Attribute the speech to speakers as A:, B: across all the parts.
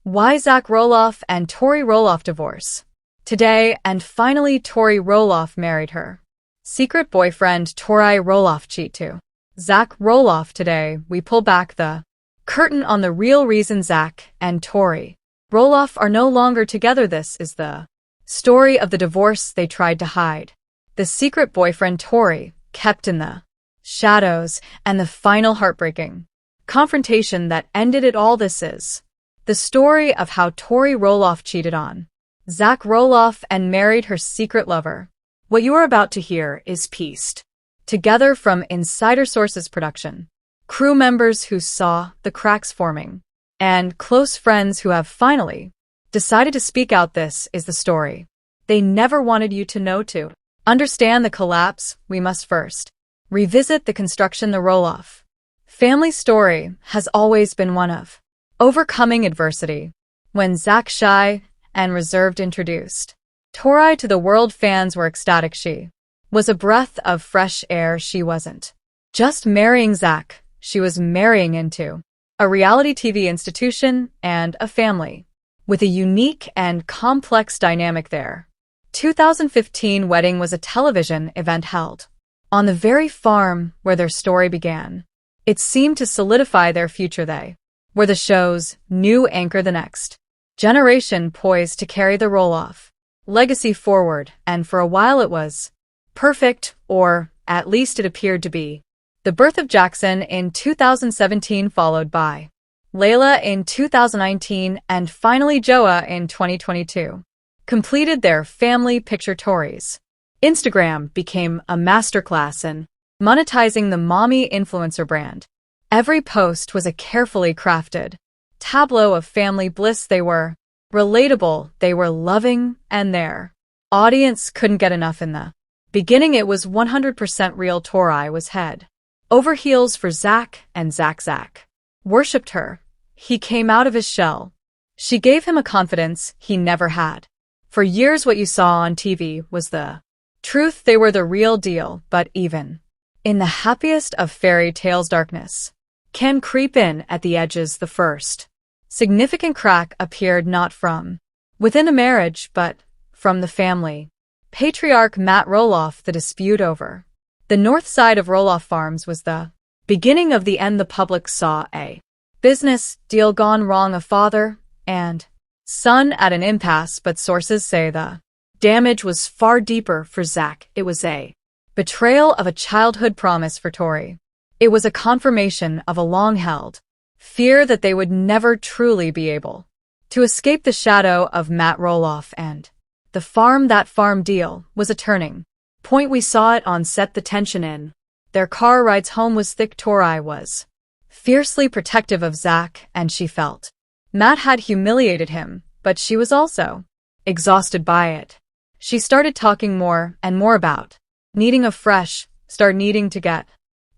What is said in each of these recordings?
A: Why Zach Roloff and Tori Roloff divorce. Today, and finally Tori Roloff married her secret boyfriend Tori Roloff cheat to Zach Roloff. Today, we pull back the curtain on the real reason Zach and Tori Roloff are no longer together. This is the story of the divorce they tried to hide, the secret boyfriend Tori kept in the shadows, and the final heartbreaking confrontation that ended it all. This is the story of how Tori Roloff cheated on Zach Roloff and married her secret lover. What you are about to hear is pieced together from Insider Sources production, crew members who saw the cracks forming, and close friends who have finally decided to speak out. This is the story they never wanted you to know. To understand the collapse, we must first revisit the construction. The Roloff family story has always been one of overcoming adversity. When Zach, shy and reserved, introduced Tori to the world, fans were ecstatic. She was a breath of fresh air. She wasn't just marrying Zach, she was marrying into a reality TV institution and a family with a unique and complex dynamic. Their 2015 wedding was a television event held on the very farm where their story began. It seemed to solidify their future. They were the show's new anchor, the next generation poised to carry the Roloff legacy forward, and for a while it was perfect, or at least it appeared to be. The birth of Jackson in 2017, followed by Layla in 2019, and finally Joa in 2022, completed their family picture. Tori's Instagram became a masterclass in monetizing the mommy influencer brand. Every post was a carefully crafted tableau of family bliss. They were relatable, they were loving, and their audience couldn't get enough. In the beginning, it was 100% real. Tori was head over heels for Zach, and Zach worshipped her. He came out of his shell. She gave him a confidence he never had. For years, what you saw on TV was the truth. They were the real deal. But even in the happiest of fairy tales, darkness can creep in at the edges. The first significant crack appeared not from within a marriage, but from the family patriarch Matt Roloff. The dispute over the north side of Roloff Farms was the beginning of the end. The public saw a business deal gone wrong, a father and son at an impasse, but sources say the damage was far deeper. For Zach, it was a betrayal of a childhood promise. For Tori, it was a confirmation of a long-held fear that they would never truly be able to escape the shadow of Matt Roloff and the farm. That farm deal was a turning point. We saw it on set. The tension in their car rides home was thick. Tori was fiercely protective of Zach, and she felt Matt had humiliated him, but she was also exhausted by it. She started talking more and more about needing a fresh start, needing to get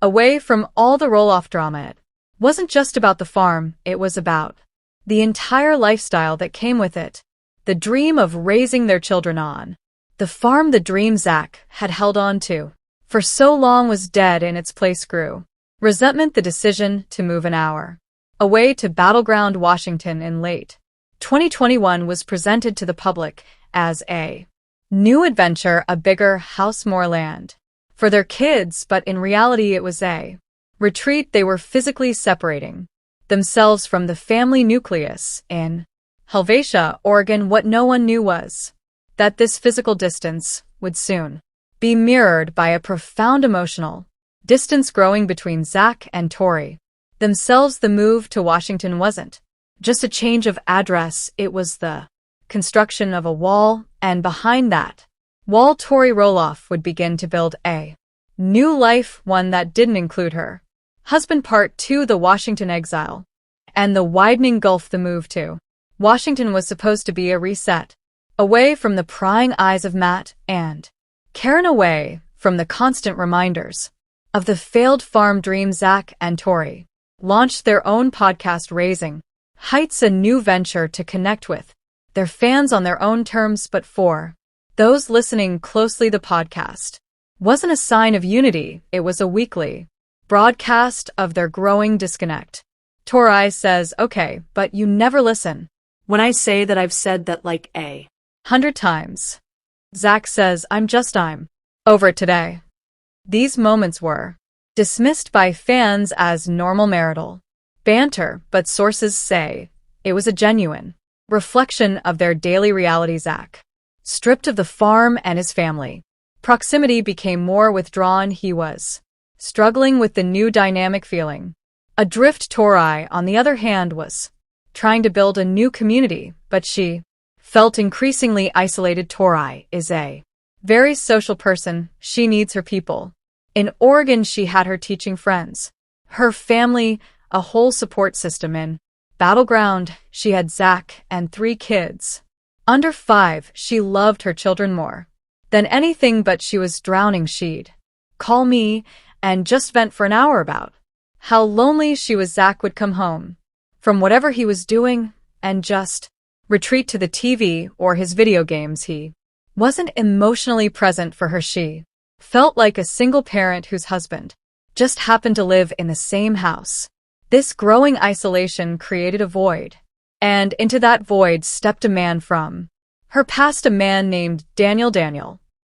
A: away from all the Roloff drama. It wasn't just about the farm, it was about the entire lifestyle that came with it. The dream of raising their children on the farm, the dream Zach had held on to for so long, was dead. In its place grew resentment. The decision to move an hour away to Battleground, Washington in late 2021 was presented to the public as a new adventure, a bigger house, more land for their kids, but in reality it was a retreat. They were physically separating themselves from the family nucleus in Helvetia, Oregon. What no one knew was that this physical distance would soon be mirrored by a profound emotional distance growing between Zach and Tori themselves. The move to Washington wasn't just a change of address, it was the construction of a wall, and behind that wall, Tori Roloff would begin to build a new life, one that didn't include her husband. Part 2: The Washington exile and the widening gulf. The move to Washington was supposed to be a reset, away from the prying eyes of Matt and Karen, away from the constant reminders of the failed farm dream. Zach and Tori launched their own podcast, Raising Heights, a new venture to connect with their fans on their own terms. But for those listening closely, the podcast wasn't a sign of unity, it was a weekly broadcast of their growing disconnect. Tori says, "Okay, but you never listen.
B: When I say that I've said that like a
A: 100 times. Zach says I'm over it today. These moments were dismissed by fans as normal marital banter, but sources say it was a genuine reflection of their daily reality. Zach, stripped of the farm and his family, proximity became more withdrawn. He was struggling with the new dynamic feeling adrift. Tori, on the other hand, was trying to build a new community, but she felt increasingly isolated. Tori is a very social person. She needs her people. In Oregon, she had her teaching friends, her family, a whole support system. In Battleground, she had Zach and 3 kids. Under 5, she loved her children more than anything, but she was drowning. She'd call me and just vent for an hour about how lonely she was. Zach would come home from whatever he was doing and just retreat to the TV or his video games. He wasn't emotionally present for her. She felt like a single parent whose husband just happened to live in the same house. This growing isolation created a void, and into that void stepped a man from her past, a man named Daniel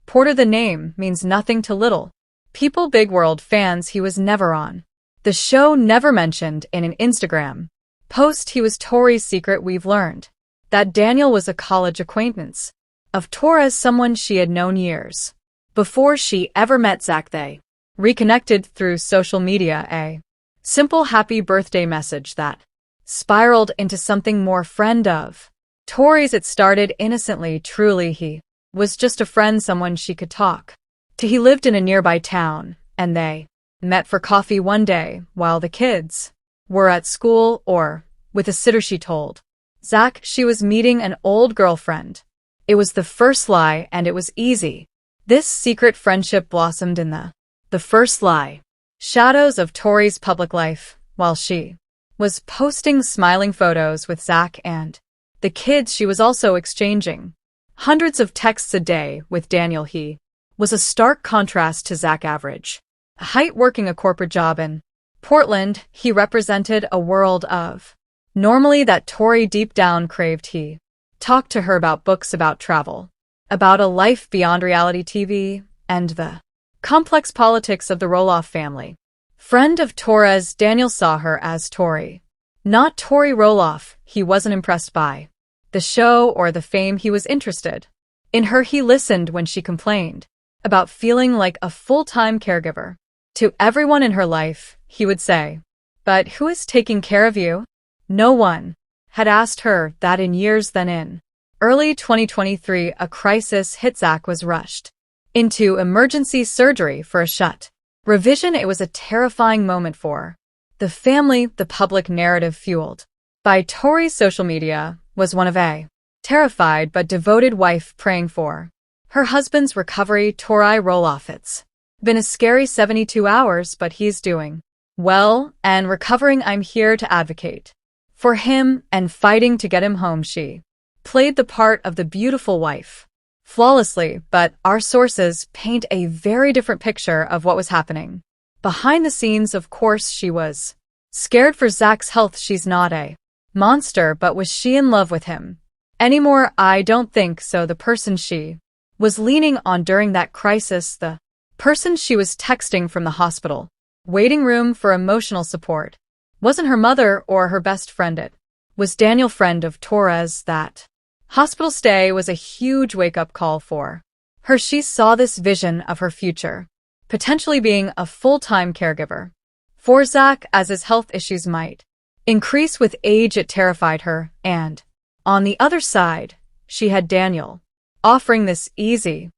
A: Porter. The name means nothing to little people, big world fans. He was never on the show, never mentioned in an Instagram post. He was Tori's secret. We've learned that Daniel was a college acquaintance of Tori's, someone she had known years before she ever met Zach. They reconnected through social media, a simple happy birthday message that spiraled into something more. Friend of Tori's, it started innocently. Truly, he was just a friend, someone she could talk to. He lived in a nearby town, and they met for coffee one day while the kids were at school or with a sitter. She told Zach she was meeting an old girlfriend. It was the first lie, and it was easy. This secret friendship blossomed in the first lie shadows of Tori's public life, while she was posting smiling photos with Zach and the kids. She was also exchanging hundreds of texts a day with Daniel. He was a stark contrast to Zach. Average height, working a corporate job in Portland, he represented a world of normally that Tori deep down craved. He talked to her about books, about travel, about a life beyond reality TV, and the complex politics of the Roloff family. Friend of Tori's, Daniel saw her as Tori, not Tori Roloff. He wasn't impressed by the show or the fame. He was interested in her. He listened when she complained about feeling like a full-time caregiver to everyone in her life. He would say, "But who is taking care of you?" No one had asked her that in years. Then in early 2023, a crisis hit. Zach was rushed into emergency surgery for a shut revision. It was a terrifying moment for the family. The public narrative fueled by Tori's social media was one of a terrified but devoted wife praying for her husband's recovery. Tori Roloff, it's been a scary 72 hours, but he's doing well and recovering. I'm here to advocate for him and fighting to get him home. She played the part of the beautiful wife flawlessly, but our sources paint a very different picture of what was happening behind the scenes. Of course, she was scared for Zach's health. She's not a monster, but was she in love with him anymore? I don't think so. The person she was leaning on during that crisis, the person she was texting from the hospital waiting room for emotional support, wasn't her mother or her best friend. It was Daniel, friend of Tori's. That hospital stay was a huge wake-up call for her. She saw this vision of her future potentially being a full-time caregiver for Zach as his health issues might increase with age. It terrified her, and on the other side, she had Daniel offering this easy.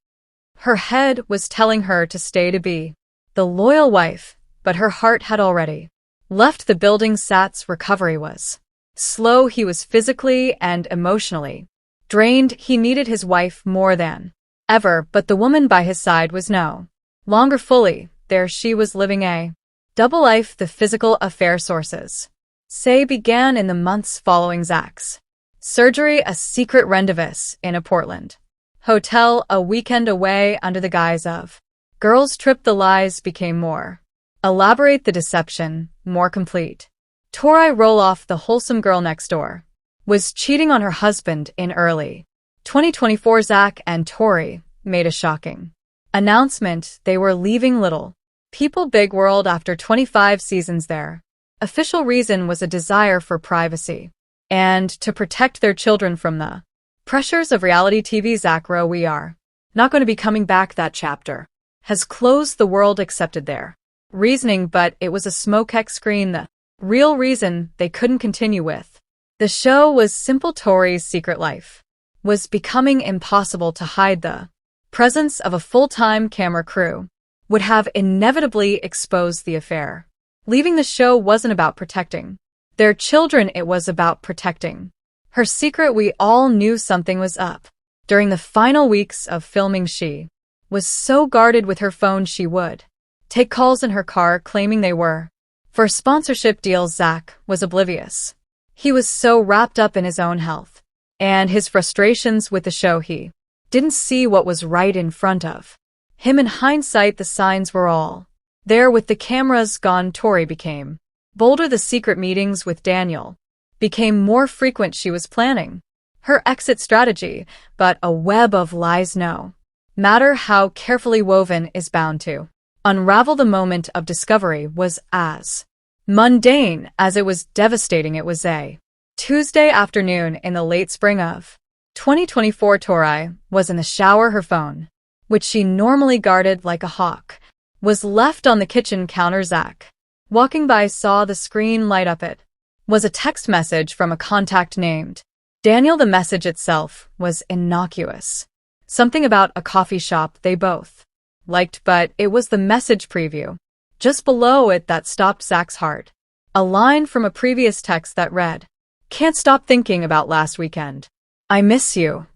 A: Her head was telling her to stay, to be the loyal wife, but her heart had already left the building. Zach's recovery was slow. He was physically and emotionally drained. He needed his wife more than ever, but the woman by his side was no longer fully there. She was living a double life. The physical affair, sources say, began in the months following Zach's surgery, a secret rendezvous in a Portland hotel, a weekend away under the guise of girls' trip. The lies became more elaborate, the deception more complete. Tori Roloff, the wholesome girl next door, was cheating on her husband in early 2024. Zach and Tori made a shocking announcement they were leaving Little People Big World after 25 seasons there. Official reason was a desire for privacy and to protect their children from the pressures of reality TV. Zach wrote, "We are not going to be coming back. That chapter has closed. The world accepted their reasoning, but it was a smoke screen. The real reason they couldn't continue with the show was simple. Tori's secret life was becoming impossible to hide. The presence of a full-time camera crew would have inevitably exposed the affair. Leaving the show wasn't about protecting their children, it was about protecting her secret. We all knew something was up. During the final weeks of filming, she was so guarded with her phone she would take calls in her car claiming they were for sponsorship deals. Zach was oblivious. He was so wrapped up in his own health and his frustrations with the show, he didn't see what was right in front of him. In hindsight, the signs were all there. With the cameras gone, Tori became bolder. The secret meetings with Daniel became more frequent. She was planning her exit strategy, but a web of lies, no matter how carefully woven, is bound to unravel. The moment of discovery was as mundane as it was devastating. It was a Tuesday afternoon in the late spring of 2024. Tori was in the shower. Her phone, which she normally guarded like a hawk, was left on the kitchen counter. Zach, walking by, saw the screen light up. It was a text message from a contact named Daniel. The message itself was innocuous. Something about a coffee shop they both liked, but it was the message preview just below it that stopped Zach's heart. A line from a previous text that read, "Can't stop thinking about last weekend. I miss you."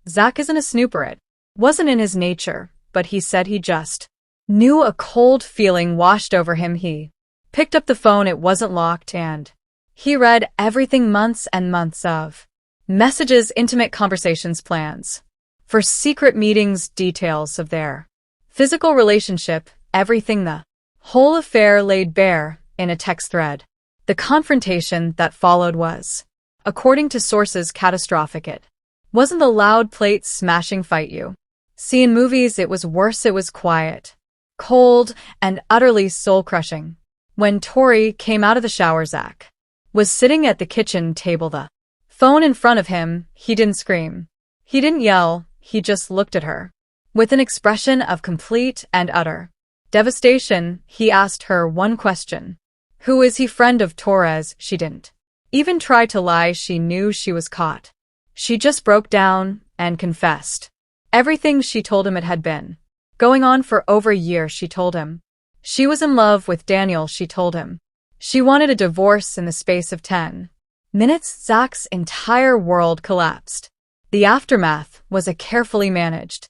A: Zach isn't a snooper. It wasn't in his nature, but he said he just knew. A cold feeling washed over him. He picked up the phone. It wasn't locked, and he read everything. Months and months of messages, intimate conversations, plans for secret meetings, details of their physical relationship, everything. The whole affair laid bare in a text thread. The confrontation that followed was, according to sources, catastrophic. It wasn't the loud plate smashing fight you see in movies. It was worse. It was quiet, cold, and utterly soul-crushing. When Tori came out of the shower, Zach was sitting at the kitchen table, the phone in front of him. He didn't scream. He didn't yell. He just looked at her with an expression of complete and utter devastation. He asked her one question. Who is he? Friend of Torres. She didn't even try to lie. She knew she was caught. She just broke down and confessed everything. She told him it had been going on for over a year. She told him she was in love with Daniel. She told him she wanted a divorce. In the space of 10 minutes, Zach's entire world collapsed. The aftermath was a carefully managed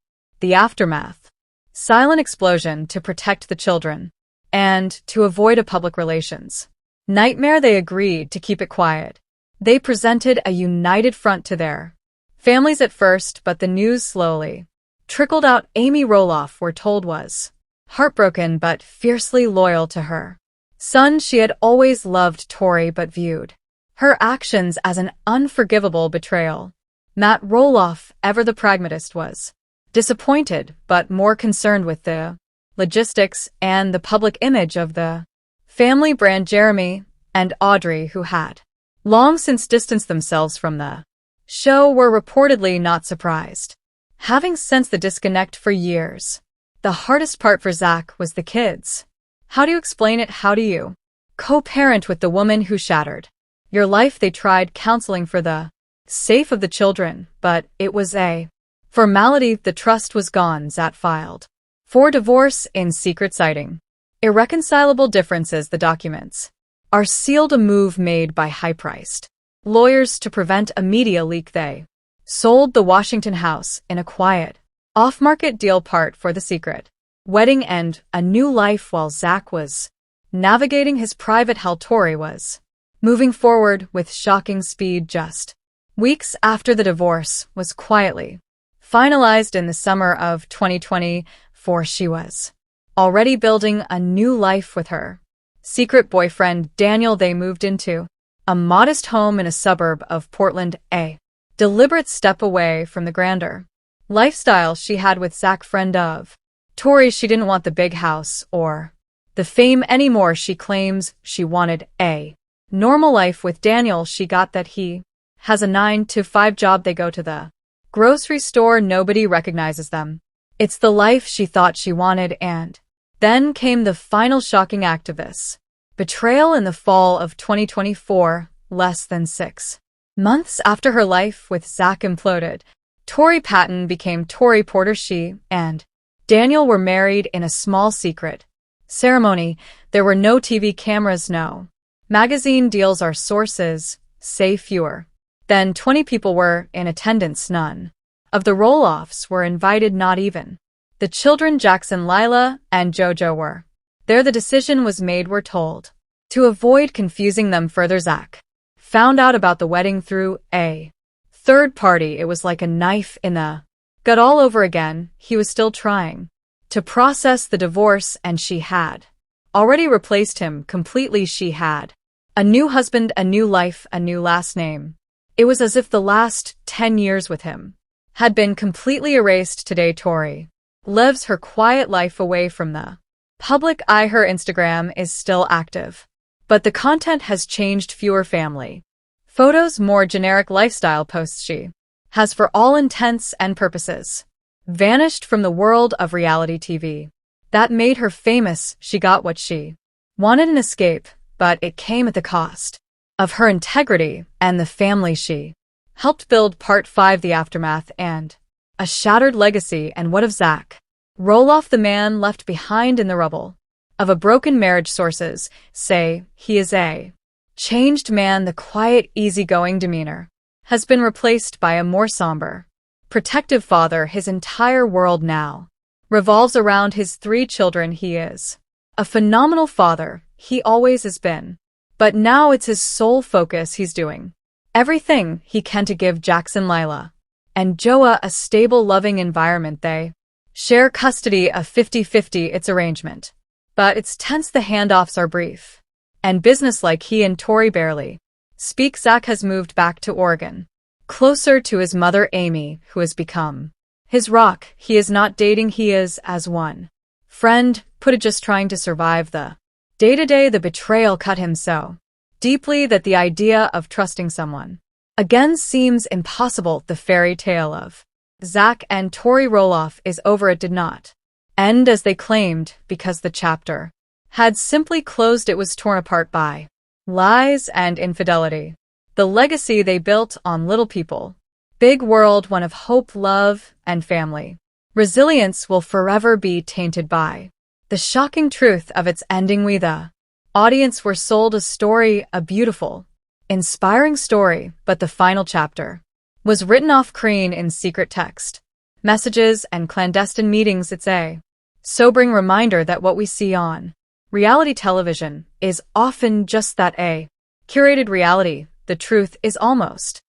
A: silent explosion to protect the children and to avoid a public relations nightmare. They agreed to keep it quiet. They presented a united front to their families at first, but the news slowly trickled out. Amy Roloff, we're told, was heartbroken but fiercely loyal to her son. She had always loved Tori but viewed her actions as an unforgivable betrayal. Matt Roloff, ever the pragmatist, was disappointed but more concerned with the logistics and the public image of the family brand. Jeremy and Audrey, who had long since distanced themselves from the show, were reportedly not surprised, having sensed the disconnect for years. The hardest part for Zach was the kids. How do you explain it? How do you co-parent with the woman who shattered your life? They tried counseling for the sake of the children, but it was a formality. The trust was gone. Zach filed for divorce in secret, citing irreconcilable differences. The documents are sealed, a move made by high-priced lawyers to prevent a media leak. They sold the Washington house in a quiet, off-market deal, part for the secret wedding and a new life, while Zach was navigating his private hell. Tori was moving forward with shocking speed. Just weeks after the divorce was quietly finalized in the summer of 2024, she was already building a new life with her secret boyfriend, Daniel. They moved into a modest home in a suburb of Portland, a deliberate step away from the grander lifestyle she had with Zach. Friend of Tori, she didn't want the big house or the fame anymore. She claims she wanted a normal life with Daniel. She got that he has a 9-to-5 job. They go to the grocery store. Nobody recognizes them. It's the life she thought she wanted. And then came the final shocking act of this betrayal in the fall of 2024, less than 6 months after her life with Zach imploded. Tori Patton became Tori Porter. She and Daniel were married in a small secret ceremony. There were no TV cameras, no magazine deals. Our sources say fewer than 20 people were in attendance. None of the Roloffs were invited, not even the children. Jackson, Lila, and JoJo were there. The decision was made, we're told, to avoid confusing them further. Zach found out about the wedding through a third party. It was like a knife in the gut all over again. He was still trying to process the divorce, and she had already replaced him completely. She had a new husband, a new life, a new last name. It was as if the last 10 years with him had been completely erased. Today, Tori lives her quiet life away from the public eye. Her Instagram is still active, but the content has changed. Fewer family photos, more generic lifestyle posts. She has, for all intents and purposes, vanished from the world of reality TV. That made her famous. She got what she wanted, an escape, but it came at the cost of her integrity and the family she helped build. Part 5: The Aftermath and a Shattered Legacy. And what of Zach Roloff, the man left behind in the rubble of a broken marriage? Sources say he is a changed man. The quiet, easygoing demeanor has been replaced by a more somber, protective father. His entire world now revolves around his 3 children. He is a phenomenal father. He always has been. But now it's his sole focus. He's doing everything he can to give Jackson, Lila, and Joa a stable, loving environment. They share custody of 50-50. It's arrangement, but it's tense. The handoffs are brief and businesslike. He and Tori barely speak. Zach has moved back to Oregon, closer to his mother Amy, who has become his rock. He is not dating. He is, as one friend put it, just trying to survive the day-to-day. The betrayal cut him so deeply that the idea of trusting someone again seems impossible. The fairy tale of Zach and Tori Roloff is over. It did not end as they claimed, because the chapter had simply closed. It was torn apart by lies and infidelity. The legacy they built on little people, big world, one of hope, love, and family. Resilience will forever be tainted by the shocking truth of its ending. We, the audience, were sold a story, a beautiful, inspiring story, but the final chapter was written off screen in secret text messages and clandestine meetings. It's a sobering reminder that what we see on reality television is often just that, a curated reality. The truth is almost.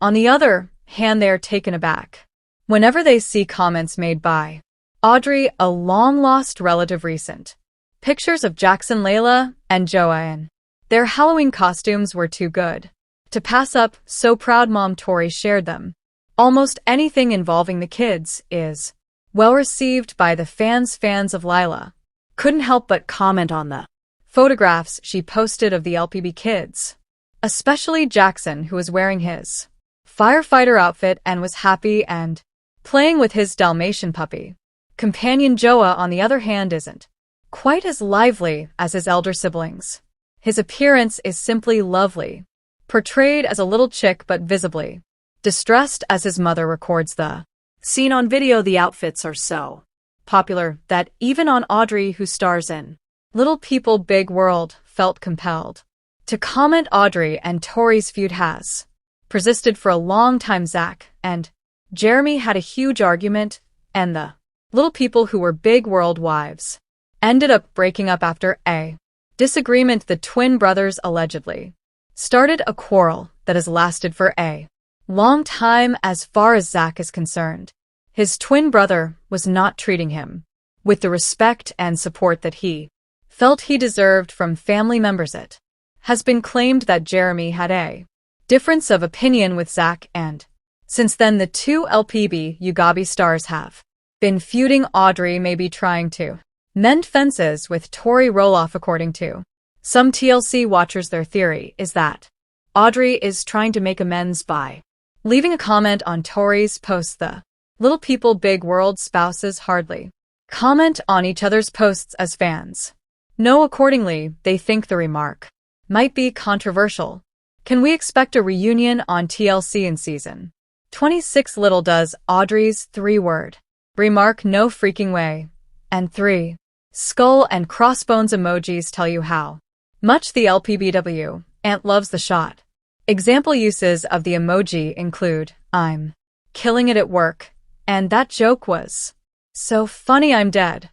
A: On the other hand, they are taken aback whenever they see comments made by Audrey, a long-lost relative. Recent pictures of Jackson, Layla, and Joanne. Their Halloween costumes were too good to pass up. So proud mom Tori shared them. Almost anything involving the kids is well received by the fans. Fans of Lila couldn't help but comment on the photographs she posted of the LPB kids, especially Jackson, who was wearing his firefighter outfit and was happy and playing with his Dalmatian puppy. Companion Joa, on the other hand, isn't quite as lively as his elder siblings. His appearance is simply lovely, portrayed as a little chick but visibly distressed as his mother records the scene on video. The outfits are so popular that even on Audrey, who stars in Little People Big World, felt compelled to comment. Audrey and Tori's feud has persisted for a long time. Zach and Jeremy had a huge argument, and the Little People, who were Big World wives, ended up breaking up after a disagreement. The twin brothers allegedly started a quarrel that has lasted for a long time. As far as Zach is concerned, his twin brother was not treating him with the respect and support that he felt he deserved from family members. It has been claimed that Jeremy had a difference of opinion with Zach, and since then the two LPB Ugabi stars have been feuding. Audrey may be trying to mend fences with Tori Roloff. According to some TLC watchers, their theory is that Audrey is trying to make amends by leaving a comment on Tori's post. The Little People Big World spouses hardly comment on each other's posts, as fans know. Accordingly, they think the remark might be controversial. Can we expect a reunion on TLC in season 26? Little does Audrey's three-word remark "no freaking way" and 3 skull and crossbones emojis tell you how much the LPBW aunt loves the shot. Example uses of the emoji include "I'm killing it at work" and "that joke was so funny, I'm dead,"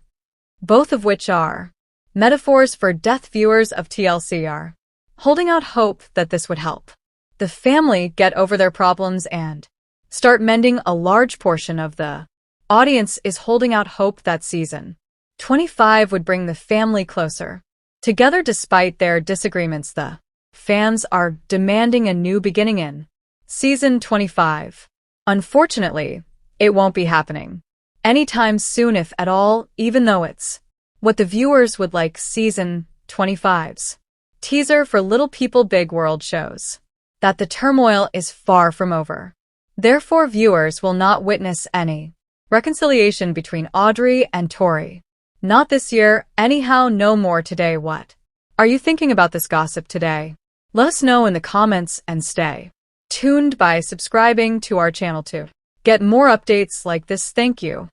A: both of which are metaphors for death. Viewers of TLC are holding out hope that this would help the family get over their problems and start mending. A large portion of the audience is holding out hope that season 25 would bring the family closer together despite their disagreements. The fans are demanding a new beginning in season 25. Unfortunately, it won't be happening anytime soon, if at all, even though it's what the viewers would like. Season 25's teaser for Little People Big World shows that the turmoil is far from over. Therefore, viewers will not witness any reconciliation between Audrey and Tori. Not this year, anyhow. No more today. What are you thinking about this gossip today? Let us know in the comments and stay tuned by subscribing to our channel to get more updates like this. Thank you.